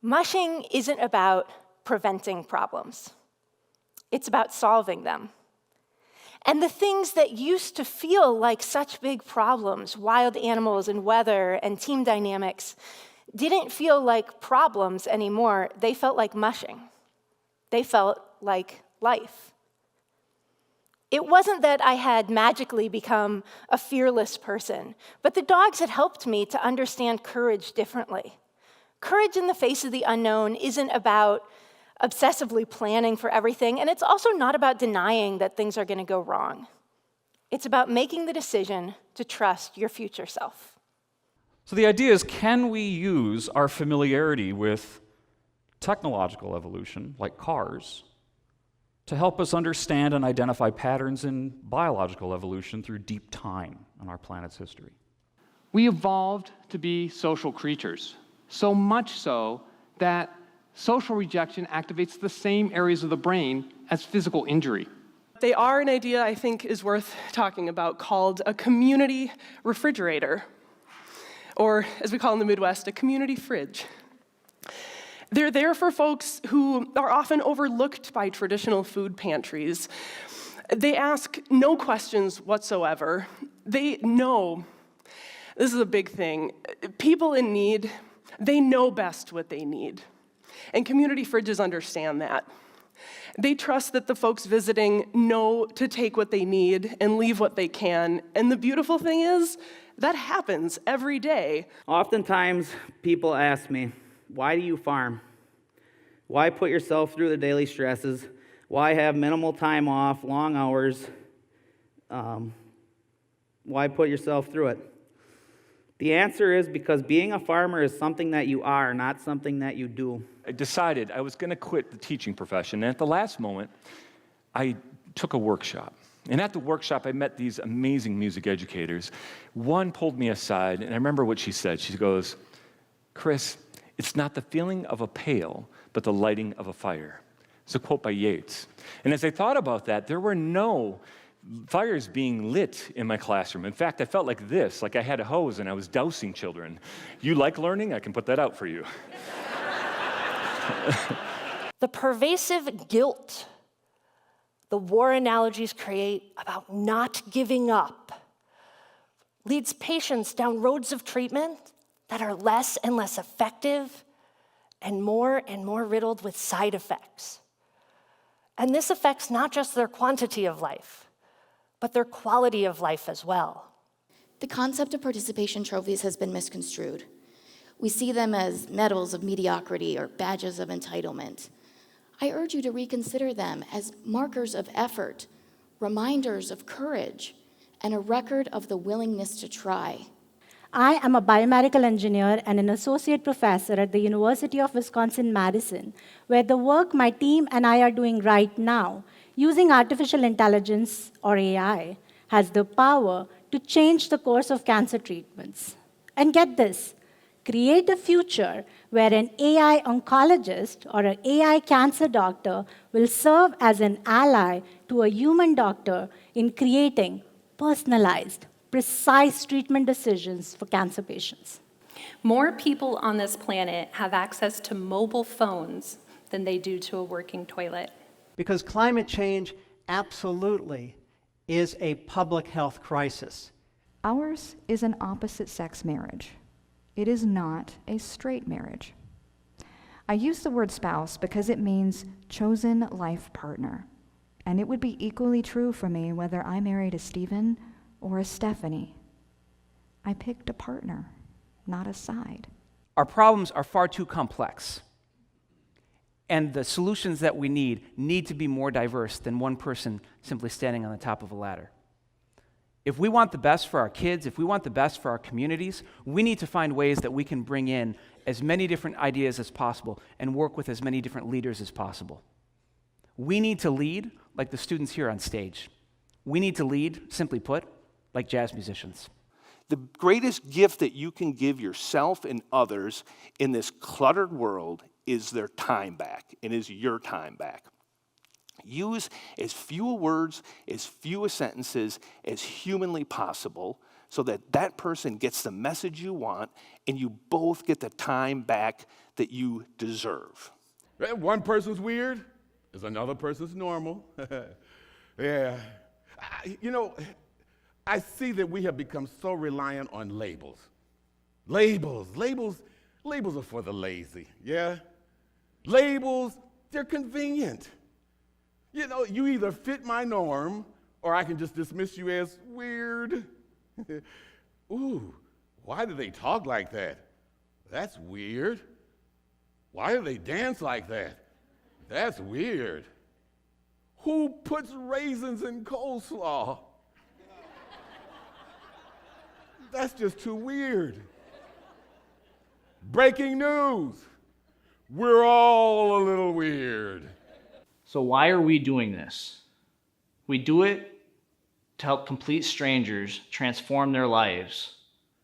Mushing isn't about preventing problems. It's about solving them. And the things that used to feel like such big problems, wild animals and weather and team dynamics, didn't feel like problems anymore. They felt like mushing. They felt like life. It wasn't that I had magically become a fearless person, but the dogs had helped me to understand courage differently. Courage in the face of the unknown isn't about obsessively planning for everything, and it's also not about denying that things are going to go wrong. It's about making the decision to trust your future self. So the idea is, can we use our familiarity with technological evolution, like cars, to help us understand and identify patterns in biological evolution through deep time in our planet's history? We evolved to be social creatures, so much so that social rejection activates the same areas of the brain as physical injury. They are an idea I think is worth talking about called a community refrigerator, or as we call in the Midwest, a community fridge. They're there for folks who are often overlooked by traditional food pantries. They ask no questions whatsoever. They know, this is a big thing, people in need, they know best what they need. And community fridges understand that. They trust that the folks visiting know to take what they need and leave what they can. And the beautiful thing is, that happens every day. Oftentimes, people ask me, why do you farm? Why put yourself through the daily stresses? Why have minimal time off, long hours? Why put yourself through it? The answer is because being a farmer is something that you are, not something that you do. I decided I was going to quit the teaching profession, and at the last moment, I took a workshop. And at the workshop, I met these amazing music educators. One pulled me aside, and I remember what she said. She goes, "Chris, it's not the feeling of a pail, but the lighting of a fire." It's a quote by Yeats. And as I thought about that, there were no fires being lit in my classroom. In fact, I felt like this, like I had a hose and I was dousing children. You like learning? I can put that out for you. The pervasive guilt the war analogies create about not giving up leads patients down roads of treatment that are less and less effective and more riddled with side effects. And this affects not just their quantity of life, but their quality of life as well. The concept of participation trophies has been misconstrued. We see them as medals of mediocrity or badges of entitlement. I urge you to reconsider them as markers of effort, reminders of courage, and a record of the willingness to try. I am a biomedical engineer and an associate professor at the University of Wisconsin-Madison, where the work my team and I are doing right now, using artificial intelligence, or AI, has the power to change the course of cancer treatments. And get this, create a future where an AI oncologist or an AI cancer doctor will serve as an ally to a human doctor in creating personalized, precise treatment decisions for cancer patients. More people on this planet have access to mobile phones than they do to a working toilet. Because climate change absolutely is a public health crisis. Ours is an opposite-sex marriage. It is not a straight marriage. I use the word spouse because it means chosen life partner. And it would be equally true for me whether I married a Stephen or a Stephanie. I picked a partner, not a side. Our problems are far too complex. And the solutions that we need to be more diverse than one person simply standing on the top of a ladder. If we want the best for our kids, if we want the best for our communities, we need to find ways that we can bring in as many different ideas as possible and work with as many different leaders as possible. We need to lead like the students here on stage. We need to lead, simply put, like jazz musicians. The greatest gift that you can give yourself and others in this cluttered world is their time back, and is your time back. Use as few words, as few sentences as humanly possible so that that person gets the message you want and you both get the time back that you deserve. One person's weird is another person's normal. Yeah. I see that we have become so reliant on labels. Labels are for the lazy, yeah? Labels, they're convenient. You either fit my norm or I can just dismiss you as weird. Ooh, why do they talk like that? That's weird. Why do they dance like that? That's weird. Who puts raisins in coleslaw? That's just too weird. Breaking news. We're all a little weird. So why are we doing this? We do it to help complete strangers transform their lives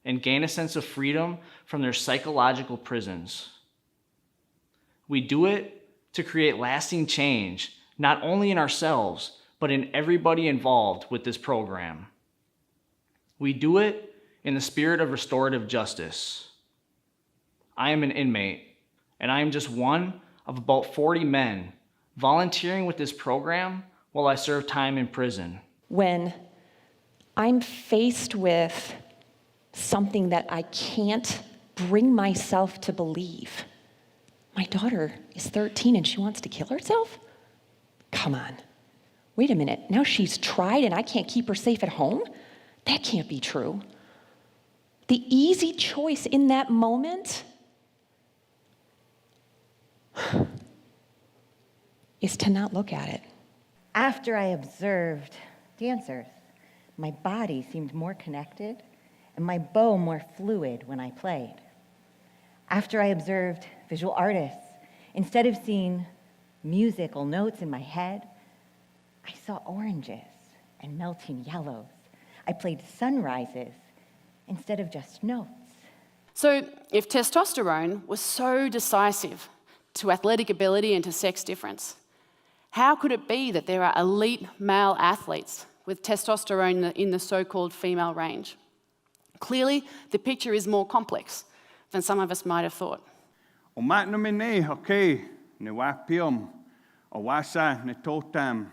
and gain a sense of freedom from their psychological prisons. We do it to create lasting change, not only in ourselves, but in everybody involved with this program. We do it in the spirit of restorative justice. I am an inmate, and I am just one of about 40 men volunteering with this program while I serve time in prison. When I'm faced with something that I can't bring myself to believe, my daughter is 13 and she wants to kill herself? Come on. Wait a minute. Now she's tried and I can't keep her safe at home? That can't be true. The easy choice in that moment is to not look at it. After I observed dancers, my body seemed more connected and my bow more fluid when I played. After I observed visual artists, instead of seeing musical notes in my head, I saw oranges and melting yellows. I played sunrises instead of just notes. So if testosterone was so decisive to athletic ability and to sex difference, how could it be that there are elite male athletes with testosterone in the so-called female range? Clearly, the picture is more complex than some of us might have thought. O matno me ne hoke ne wapium o wasa ne totam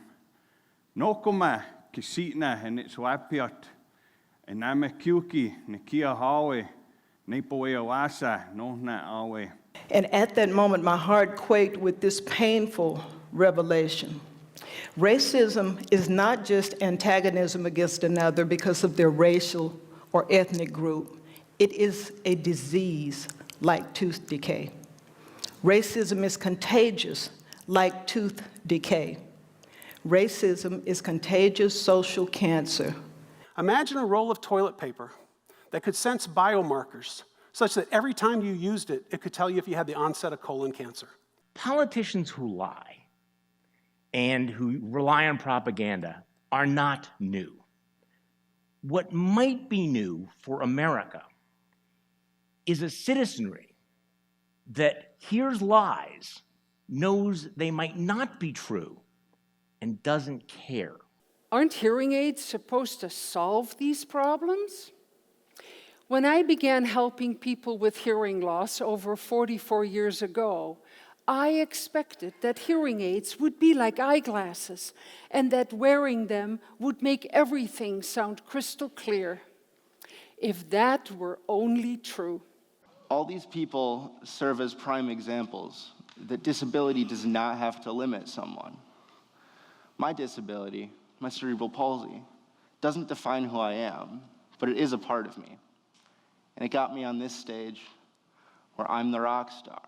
nokoma kisitna and its wapiot and name kyuki ne kia hawe ne poe wasa no na awe. And at that moment, my heart quaked with this painful revelation. Racism is not just antagonism against another because of their racial or ethnic group. It is a disease like tooth decay. Racism is contagious like tooth decay. Racism is contagious social cancer. Imagine a roll of toilet paper that could sense biomarkers such that every time you used it, it could tell you if you had the onset of colon cancer. Politicians who lie and who rely on propaganda are not new. What might be new for America is a citizenry that hears lies, knows they might not be true, and doesn't care. Aren't hearing aids supposed to solve these problems? When I began helping people with hearing loss over 44 years ago, I expected that hearing aids would be like eyeglasses and that wearing them would make everything sound crystal clear. If that were only true. All these people serve as prime examples that disability does not have to limit someone. My disability, my cerebral palsy, doesn't define who I am, but it is a part of me. And it got me on this stage where I'm the rock star.